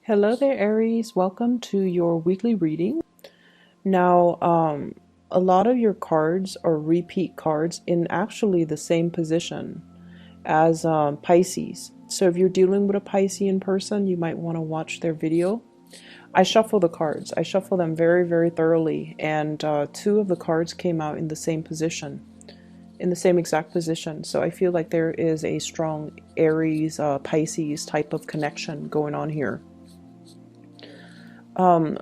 Hello there, Aries. Welcome to your weekly reading. Now, a lot of your cards are repeat cards in actually the same position as Pisces. So if you're dealing with a Piscean person, you might want to watch their video. I shuffle the cards. I shuffle them very, very thoroughly, and two of the cards came out in the same position, in the same exact position. So I feel like there is a strong Aries, Pisces type of connection going on here.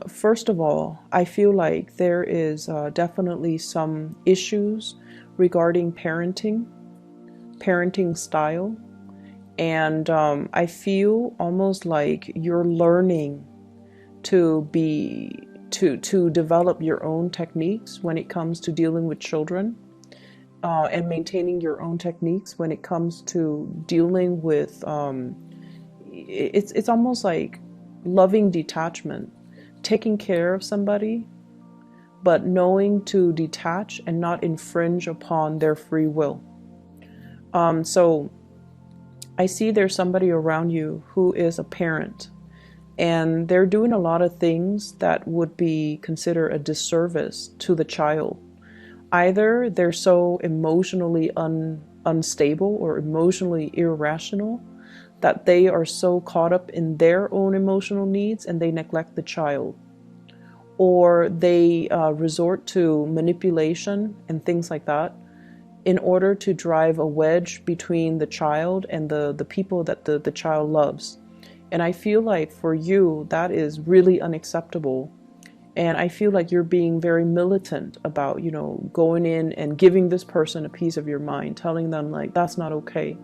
First of all, I feel like there is definitely some issues regarding parenting style, and I feel almost like you're learning to develop your own techniques when it comes to dealing with children, and maintaining your own techniques when it comes to dealing with it's almost like loving detachment, taking care of somebody, but knowing to detach and not infringe upon their free will. So I see there's somebody around you who is a parent, and they're doing a lot of things that would be considered a disservice to the child. Either they're so emotionally unstable or emotionally irrational that they are so caught up in their own emotional needs and they neglect the child, or they resort to manipulation and things like that in order to drive a wedge between the child and the people that the child loves. And I feel like for you, that is really unacceptable. And I feel like you're being very militant about, going in and giving this person a piece of your mind, telling them like, that's not okay.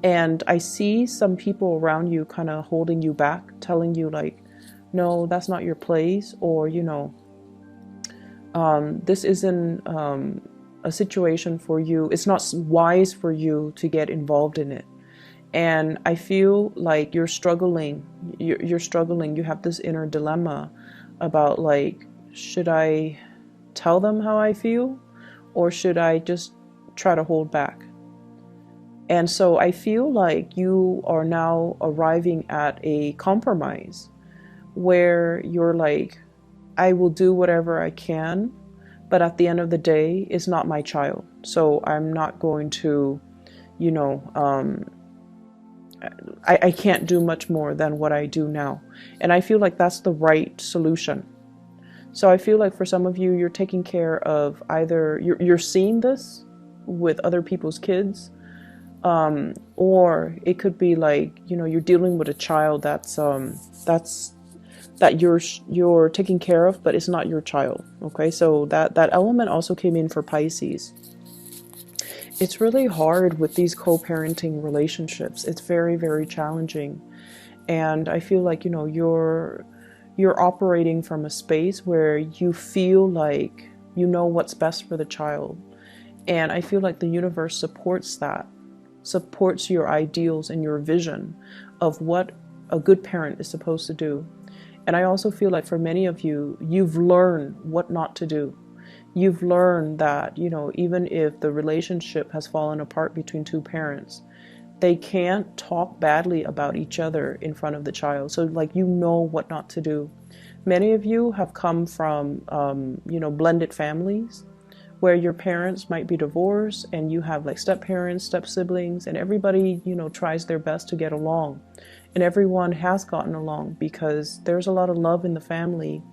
And I see some people around you kind of holding you back, telling you like, no, that's not your place, or, this isn't a situation for you. It's not wise for you to get involved in it. And I feel like you're struggling. You're struggling. You have this inner dilemma about like, should I tell them how I feel, or should I just try to hold back? And so I feel like you are now arriving at a compromise where you're like, I will do whatever I can, but at the end of the day, it's not my child. So I'm not going to, I can't do much more than what I do now. And I feel like that's the right solution. So I feel like for some of you, you're taking care of either, you're seeing this with other people's kids, or it could be like, you're dealing with a child that you're taking care of, but it's not your child. Okay, so that element also came in for Pisces. It's really hard with these co-parenting relationships. It's very, very challenging. And I feel like, you're operating from a space where you feel like you know what's best for the child. And I feel like the universe supports that, supports your ideals and your vision of what a good parent is supposed to do. And I also feel like for many of you, you've learned what not to do. You've learned that, even if the relationship has fallen apart between two parents, they can't talk badly about each other in front of the child. So like, what not to do. Many of you have come from, blended families where your parents might be divorced and you have like step parents, step siblings, and everybody, tries their best to get along. And everyone has gotten along because there's a lot of love in the family.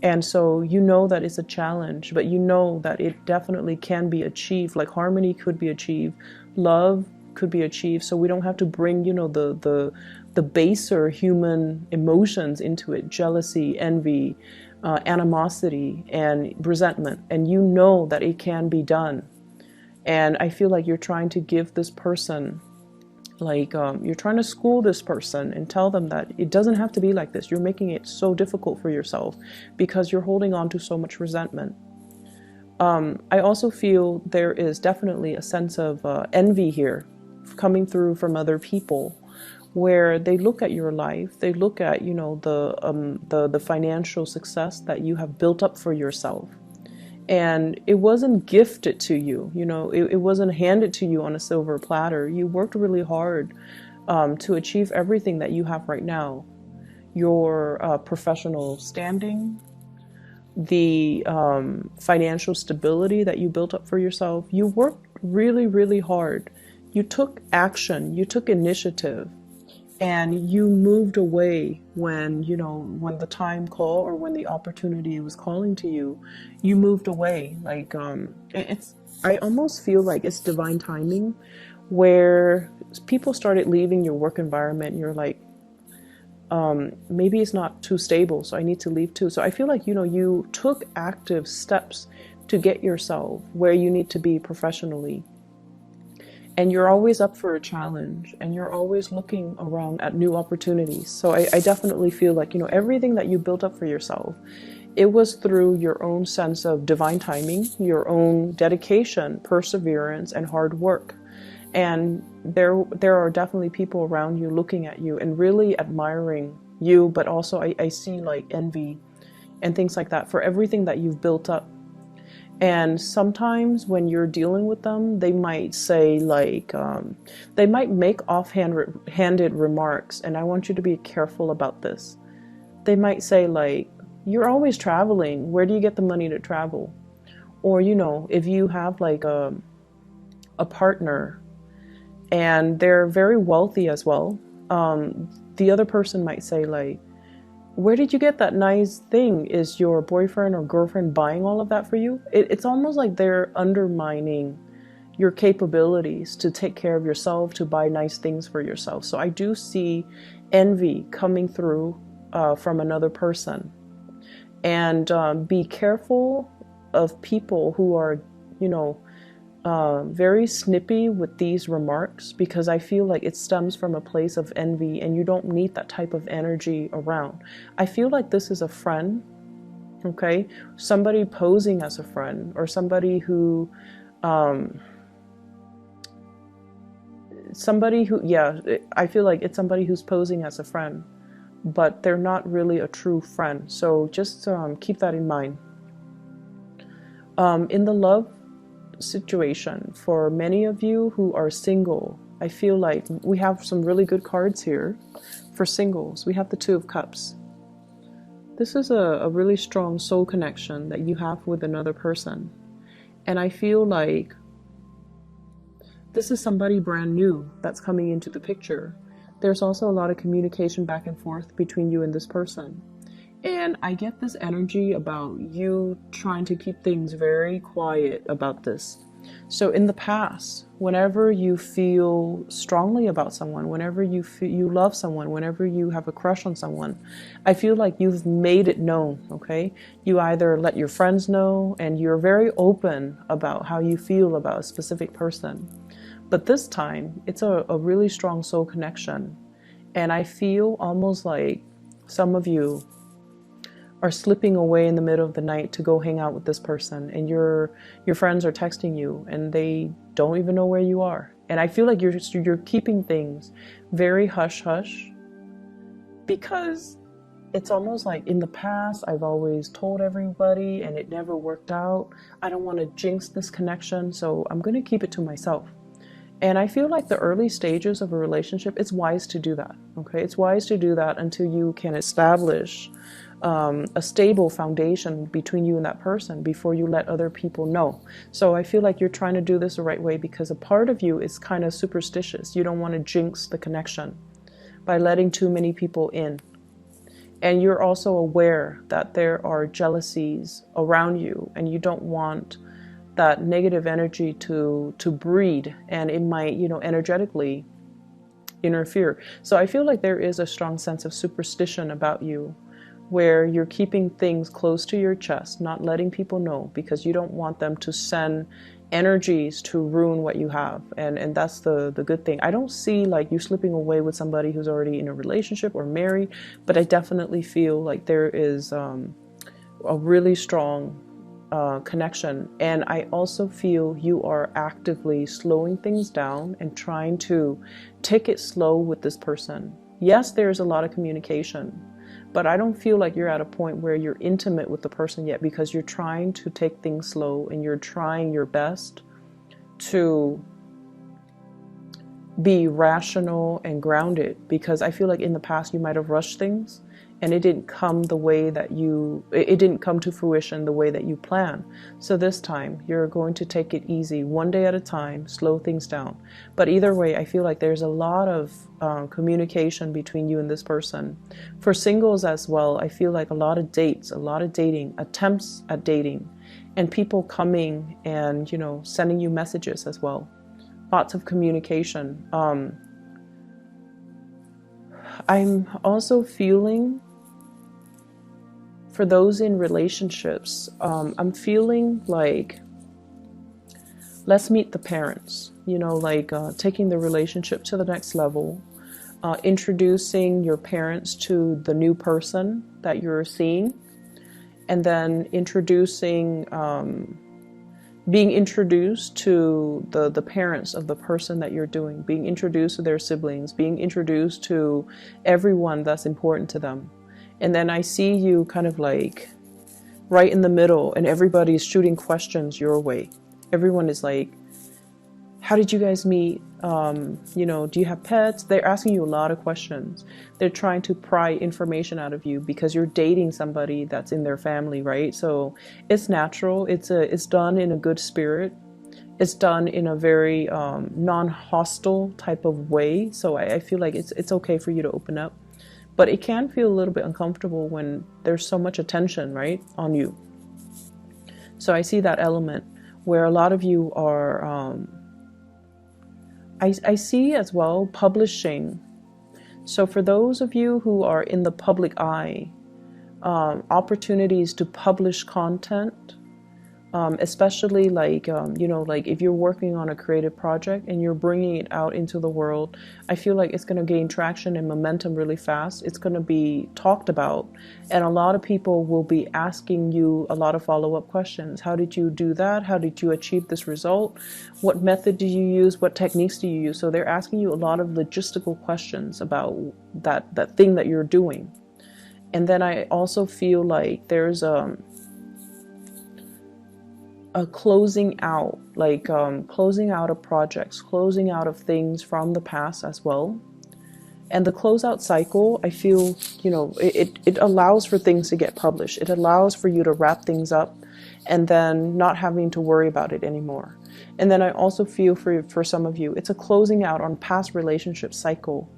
And so that it's a challenge, but that it definitely can be achieved. Like harmony could be achieved, love could be achieved. So we don't have to bring, the baser human emotions into it: jealousy, envy, animosity, and resentment. And that it can be done. And I feel like you're trying to give this person, you're trying to school this person and tell them that it doesn't have to be like this. You're making it so difficult for yourself because you're holding on to so much resentment. I also feel there is definitely a sense of envy here coming through from other people, where they look at your life, they look at the financial success that you have built up for yourself. And it wasn't gifted to you, it wasn't handed to you on a silver platter. You worked really hard to achieve everything that you have right now. your professional standing, the financial stability that you built up for yourself. You worked really, really hard. You took action, you took initiative, and you moved away when, you know, when the time called or when the opportunity was calling to you. You moved away. Like, it's, I almost feel like it's divine timing, where people started leaving your work environment and you're like, maybe it's not too stable, so I need to leave too. So I feel like, you know, you took active steps to get yourself where you need to be professionally. And you're always up for a challenge, and you're always looking around at new opportunities. So I definitely feel like, you know, everything that you built up for yourself, it was through your own sense of divine timing, your own dedication, perseverance, and hard work. And there are definitely people around you looking at you and really admiring you, but also I see like envy and things like that for everything that you've built up. And sometimes when you're dealing with them, they might say like, they might make offhanded remarks, and I want you to be careful about this. They might say like, you're always traveling, where do you get the money to travel? Or, you know, if you have like a partner and they're very wealthy as well, the other person might say like, where did you get that nice thing? Is your boyfriend or girlfriend buying all of that for you? It's almost like they're undermining your capabilities to take care of yourself, to buy nice things for yourself. So I do see envy coming through from another person. And be careful of people who are, you know, very snippy with these remarks, because I feel like it stems from a place of envy, and you don't need that type of energy around. I feel like this is a friend, okay? Somebody posing as a friend, or somebody who, yeah, I feel like it's somebody who's posing as a friend, but they're not really a true friend. So just keep that in mind. In the love situation, for many of you who are single, I feel like we have some really good cards here for singles. We have the Two of Cups. This is a really strong soul connection that you have with another person. And I feel like this is somebody brand new that's coming into the picture. There's also a lot of communication back and forth between you and this person. And I get this energy about you trying to keep things very quiet about this. So in the past, whenever you feel strongly about someone, whenever you feel you love someone, whenever you have a crush on someone, I feel like you've made it known, okay? You either let your friends know, and you're very open about how you feel about a specific person. But this time, it's a really strong soul connection. And I feel almost like some of you are slipping away in the middle of the night to go hang out with this person, and your friends are texting you and they don't even know where you are. And I feel like you're keeping things very hush hush, because it's almost like in the past I've always told everybody and it never worked out. I don't want to jinx this connection, so I'm going to keep it to myself. And I feel like the early stages of a relationship, it's wise to do that, okay? It's wise to do that until you can establish a stable foundation between you and that person before you let other people know. So I feel like you're trying to do this the right way, because a part of you is kind of superstitious. You don't want to jinx the connection by letting too many people in. And you're also aware that there are jealousies around you, and you don't want that negative energy to breed, and it might, you know, energetically interfere. So I feel like there is a strong sense of superstition about you, where you're keeping things close to your chest, not letting people know, because you don't want them to send energies to ruin what you have. And that's the good thing. I don't see like you slipping away with somebody who's already in a relationship or married, but I definitely feel like there is a really strong connection. And I also feel you are actively slowing things down and trying to take it slow with this person. Yes, there's a lot of communication, but I don't feel like you're at a point where you're intimate with the person yet, because you're trying to take things slow and you're trying your best to be rational and grounded, because I feel like in the past you might have rushed things and it didn't come the way that it didn't come to fruition the way that you planned. So this time you're going to take it easy, one day at a time, slow things down. But either way, I feel like there's a lot of communication between you and this person. For singles as well, I feel like a lot of dates, a lot of dating, attempts at dating, and people coming and, you know, sending you messages as well. Lots of communication. I'm also feeling, for those in relationships, I'm feeling like, let's meet the parents, you know, like taking the relationship to the next level, introducing your parents to the new person that you're seeing, and then being introduced to the parents of the person that you're doing, being introduced to their siblings, being introduced to everyone that's important to them. And then I see you kind of like right in the middle, and everybody's shooting questions your way. Everyone is like, how did you guys meet? You know, do you have pets? They're asking you a lot of questions. They're trying to pry information out of you because you're dating somebody that's in their family, right? So it's natural. It's done in a good spirit. It's done in a very non-hostile type of way. So I feel like it's okay for you to open up. But it can feel a little bit uncomfortable when there's so much attention, right, on you. So I see that element where a lot of you are, I see as well publishing. So for those of you who are in the public eye, opportunities to publish content, especially like, you know, like if you're working on a creative project and you're bringing it out into the world, I feel like it's going to gain traction and momentum really fast. It's going to be talked about, and a lot of people will be asking you a lot of follow-up questions. How did you do that? How did you achieve this result? What method did you use? What techniques do you use? So they're asking you a lot of logistical questions about that thing that you're doing. And then I also feel like there's a closing out, like closing out of projects, closing out of things from the past as well. And the closeout cycle, I feel, you know, it allows for things to get published. It allows for you to wrap things up and then not having to worry about it anymore. And then I also feel for some of you, it's a closing out on past relationship cycle,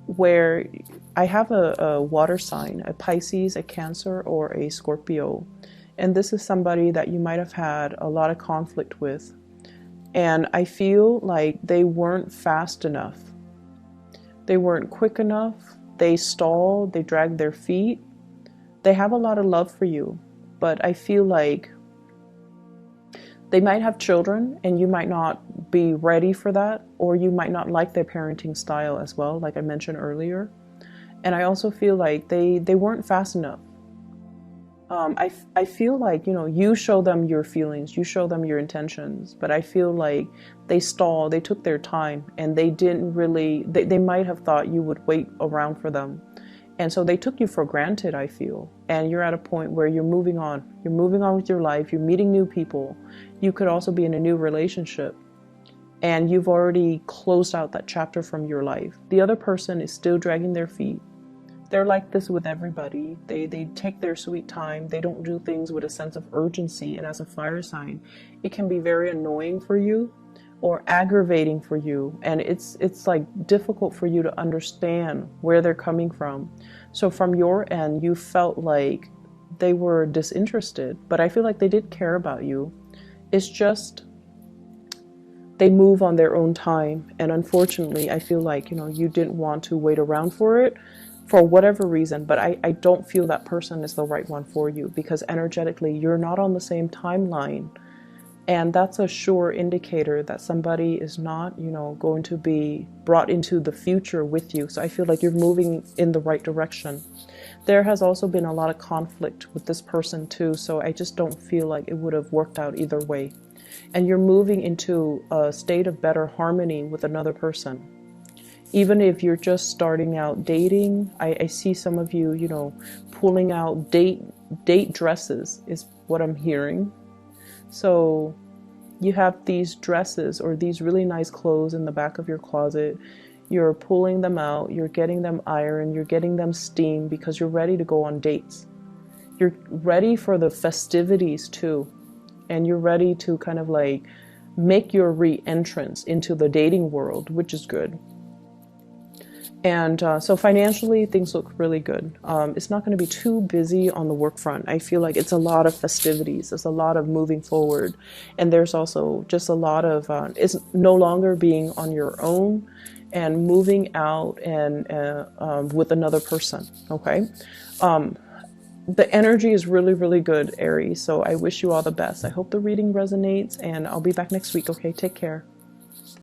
where I have a water sign, a Pisces, a Cancer, or a Scorpio. And this is somebody that you might have had a lot of conflict with. And I feel like they weren't fast enough. They weren't quick enough. They stalled. They dragged their feet. They have a lot of love for you. But I feel like they might have children and you might not be ready for that. Or you might not like their parenting style as well, like I mentioned earlier. And I also feel like they weren't fast enough. I feel like, you know, you show them your feelings, you show them your intentions, but I feel like they stalled, they took their time, and they didn't really, they might have thought you would wait around for them. And so they took you for granted, I feel. And you're at a point where you're moving on. You're moving on with your life, you're meeting new people. You could also be in a new relationship. And you've already closed out that chapter from your life. The other person is still dragging their feet. They're like this with everybody. They take their sweet time. They don't do things with a sense of urgency. And as a fire sign, it can be very annoying for you or aggravating for you. And it's like difficult for you to understand where they're coming from. So from your end, you felt like they were disinterested, but I feel like they did care about you. It's just they move on their own time. And unfortunately, I feel like, you know, you didn't want to wait around for it, for whatever reason, but I don't feel that person is the right one for you, because energetically you're not on the same timeline. And that's a sure indicator that somebody is not, you know, going to be brought into the future with you. So I feel like you're moving in the right direction. There has also been a lot of conflict with this person too, so I just don't feel like it would have worked out either way. And you're moving into a state of better harmony with another person. Even if you're just starting out dating, I see some of you, you know, pulling out date dresses is what I'm hearing. So You have these dresses or these really nice clothes in the back of your closet. You're pulling them out, you're getting them ironed, you're getting them steamed because you're ready to go on dates. You're ready for the festivities too. And you're ready to kind of like make your re-entrance into the dating world, which is good. And so financially, things look really good. It's not going to be too busy on the work front. I feel like it's a lot of festivities. There's a lot of moving forward. And there's also just a lot of, it's no longer being on your own and moving out and with another person, okay? The energy is really, really good, Aries. So I wish you all the best. I hope the reading resonates, and I'll be back next week, okay? Take care.